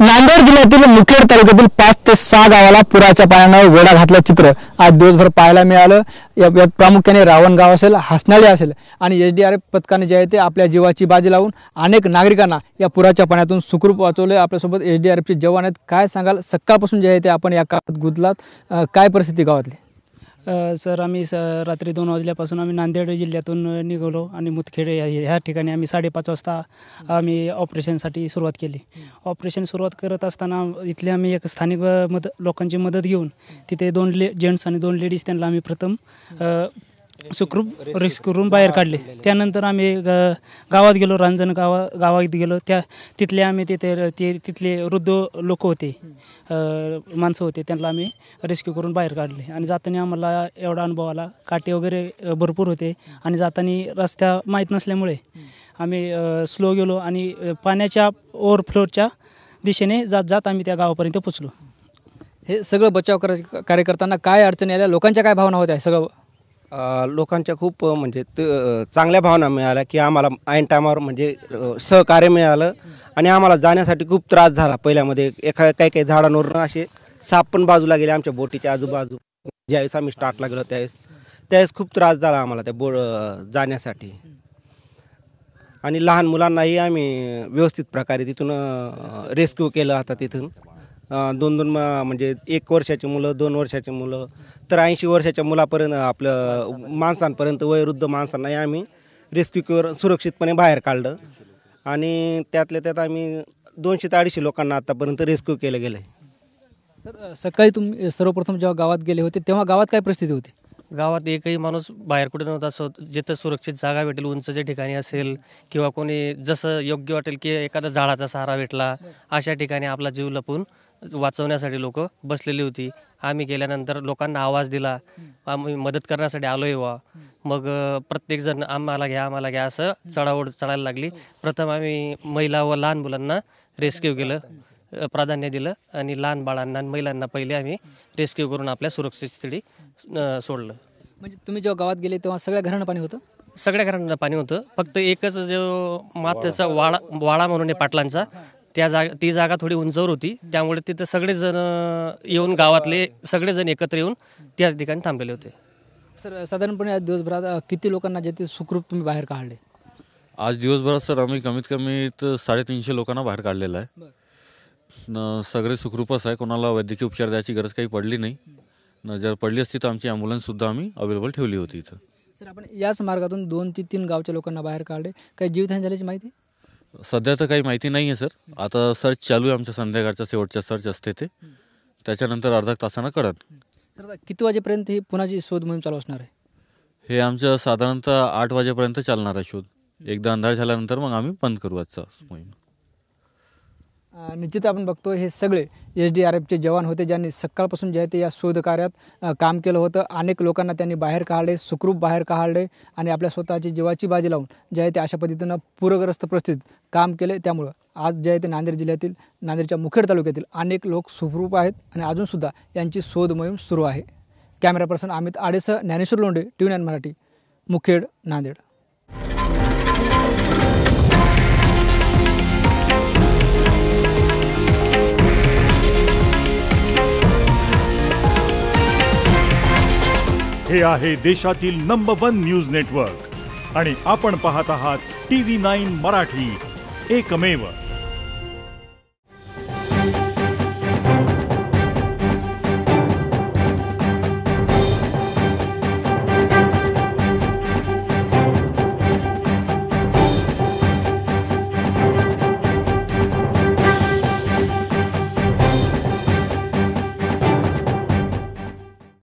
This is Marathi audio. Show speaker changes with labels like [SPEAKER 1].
[SPEAKER 1] नांदेड जिल्ह्यातील मुखेड तालुक्यातील 5 ते 6 गावाला पुराच्या पाण्याने वेढा घातल्याचे चित्र आज दिवसभर पाहायला मिळालं। यात प्रामुख्याने रावण गाव असेल, हसनाळी असेल आणि एसडीआरएफ पथकाने जे आहे ते आपल्या जीवाची बाजी लावून अनेक नागरिकांना या पुराच्या पाण्यातून सुखरूप वाचवले। आपल्यासोबत एसडीआरएफचे जवान आहेत। काय सांगाल, सकाळपासून जे आहे ते आपण या काळात गुंतलात, काय परिस्थिती गावातली?
[SPEAKER 2] सर आम्ही रात्री 2 वाजल्यापासून आम्ही नांदेड जिल्ह्यातून निघालो आणि मुदखेड ह्या ठिकाणी आम्ही 5:30 वाजता आम्ही ऑपरेशनसाठी सुरुवात केली। ऑपरेशन सुरुवात करत असताना इथले आम्ही एक स्थानिक लोकांची मदत घेऊन तिथे 2 जेंट्स आणि 2 लेडीज त्यांना आम्ही प्रथम सुखरूप रेस्क्यू करून बाहेर काढले। त्यानंतर आम्ही गावात गेलो, रांजण गावात गेलो। तिथले आम्ही तिथले वृद्ध लोक होते, माणसं होते, त्यांना आम्ही रेस्क्यू करून बाहेर काढले। आणि जाताना आम्हाला एवढा अनुभव आला, काटे वगैरे भरपूर होते आणि जाताना रस्ता माहीत नसल्यामुळे आम्ही स्लो गेलो आणि पाण्याच्या ओव्हरफ्लोच्या दिशेने जात आम्ही त्या गावापर्यंत पोचलो।
[SPEAKER 1] हे सगळं बचाव कार्य करताना काय अडचणी आल्या, लोकांच्या काय भावना होत्या? सगळं
[SPEAKER 3] लोकांच्या खूप म्हणजे चांगल्या भावना मिळाल्या की आम्हाला ऐन टायमावर म्हणजे सहकार्य मिळालं आणि आम्हाला जाण्यासाठी खूप त्रास झाला। पहिल्यामध्ये काही झाडांवरून असे साप पण बाजूला गेले आमच्या बोटीच्या आजूबाजू। ज्यावेळेस आम्ही स्टार्टला गेलो त्यावेळेस खूप त्रास झाला आम्हाला त्या जाण्यासाठी। आणि लहान मुलांनाही आम्ही व्यवस्थित प्रकारे तिथून रेस्क्यू केलं। आता तिथून 2 म्हणजे 1 वर्षाची मुलं, 2 वर्षाची मुलं, तर 80 वर्षाच्या मुलापर्यंत आपलं माणसांपर्यंत, वयोवृद्ध माणसांनाही आम्ही रेस्क्यू करून सुरक्षितपणे बाहेर काढलं। आणि त्यातल्या त्यात आम्ही 200 ते 250 लोकांना आतापर्यंत रेस्क्यू केलं गेलं आहे।
[SPEAKER 1] सर, सकाळी तुम्ही सर्वप्रथम जेव्हा गावात गेले होते तेव्हा गावात काय परिस्थिती होती?
[SPEAKER 4] गावात एकही माणूस बाहेर कुठे नव्हता। जिथं सुरक्षित जागा भेटेल, उंचच्या ठिकाणी असेल किंवा कोणी जसं योग्य वाटेल की एखादा झाडाचा सहारा भेटला, अशा ठिकाणी आपला जीव लपवून वाचवण्यासाठी लोक बसलेली होती। आम्ही गेल्यानंतर लोकांना आवाज दिला, आम्ही मदत करण्यासाठी आलोय वा। मग प्रत्येकजण आम्हाला घ्या असं चढाओढ चढायला लागली। प्रथम आम्ही महिला व लहान मुलांना रेस्क्यू केलं, प्राधान्य दिलं आणि लहान बाळांना आणि महिलांना पहिले आम्ही रेस्क्यू करून आपल्या सुरक्षित स्थळी सोडलं।
[SPEAKER 1] म्हणजे तुम्ही जेव्हा गावात गेले तेव्हा सगळ्या घरांना पाणी होतं?
[SPEAKER 4] सगळ्या घरांना पाणी होतं, फक्त एकच जो मातीचा वाडा म्हणून आहे पाटलांचा, ती जागा थोडी उंचावर होती, त्यामुळे तिथं सगळेजण येऊन, गावातले सगळेजण एकत्र येऊन त्याच ठिकाणी थांबलेले होते।
[SPEAKER 1] सर, साधारणपणे आज दिवसभरात किती लोकांना जे ते सुखरूप तुम्ही बाहेर काढले?
[SPEAKER 5] आज दिवसभरात सर आम्ही कमीत कमी 350 लोकांना बाहेर काढलेलं आहे। सगळे सुखरूपच आहे, कोणाला वैद्यकीय उपचार द्यायची गरज काही पडली नाही। जर पडली असती तर आमची ॲम्ब्युलन्ससुद्धा आम्ही अवेलेबल ठेवली होती इथं।
[SPEAKER 1] सर, आपण याच मार्गातून 2 ते 3 गावच्या लोकांना बाहेर काढले, काही जीवितहानी झाल्याची माहिती?
[SPEAKER 5] सध्या तर काही माहिती नाही आहे सर। आता सर्च चालू आहे, आमच्या संध्याकाळच्या शेवटच्या सर्च असते ते, त्याच्यानंतर अर्धा तासानं कळत।
[SPEAKER 1] सर, आता किती वाजेपर्यंत ही पुन्हाची शोध मोहीम चालू असणार आहे?
[SPEAKER 5] हे आमचं साधारणतः 8 वाजेपर्यंत चालणार आहे शोध। एकदा अंधार झाल्यानंतर मग आम्ही बंद करू आजचा मोहीम।
[SPEAKER 1] निश्चित आपण बघतो हे सगळे एसडीआरएफचे जवान होते, ज्यांनी सकाळपासून जे आहे ते या शोध कार्यात काम केलं होतं। अनेक लोकांना त्यांनी बाहेर काढले, सुखरूप बाहेर काढले आणि आपल्या स्वतःची जीवाची बाजी लावून जे आहे ते अशा पद्धतीनं पूरग्रस्त परिस्थितीत काम केले। त्यामुळं आज जे आहे ते नांदेड जिल्ह्यातील, नांदेडच्या मुखेड तालुक्यातील अनेक लोक सुखरूप आहेत आणि अजूनसुद्धा यांची शोध मोहीम सुरू आहे। कॅमेरा पर्सन अमित आडेसह ज्ञानेश्वर लोंढे, TV9 मराठी, मुखेड, नांदेड।
[SPEAKER 6] हे आहे देशातील नंबर 1 न्यूज नेटवर्क आणि आपण पाहत आहात TV9 मराठी, एकमेव।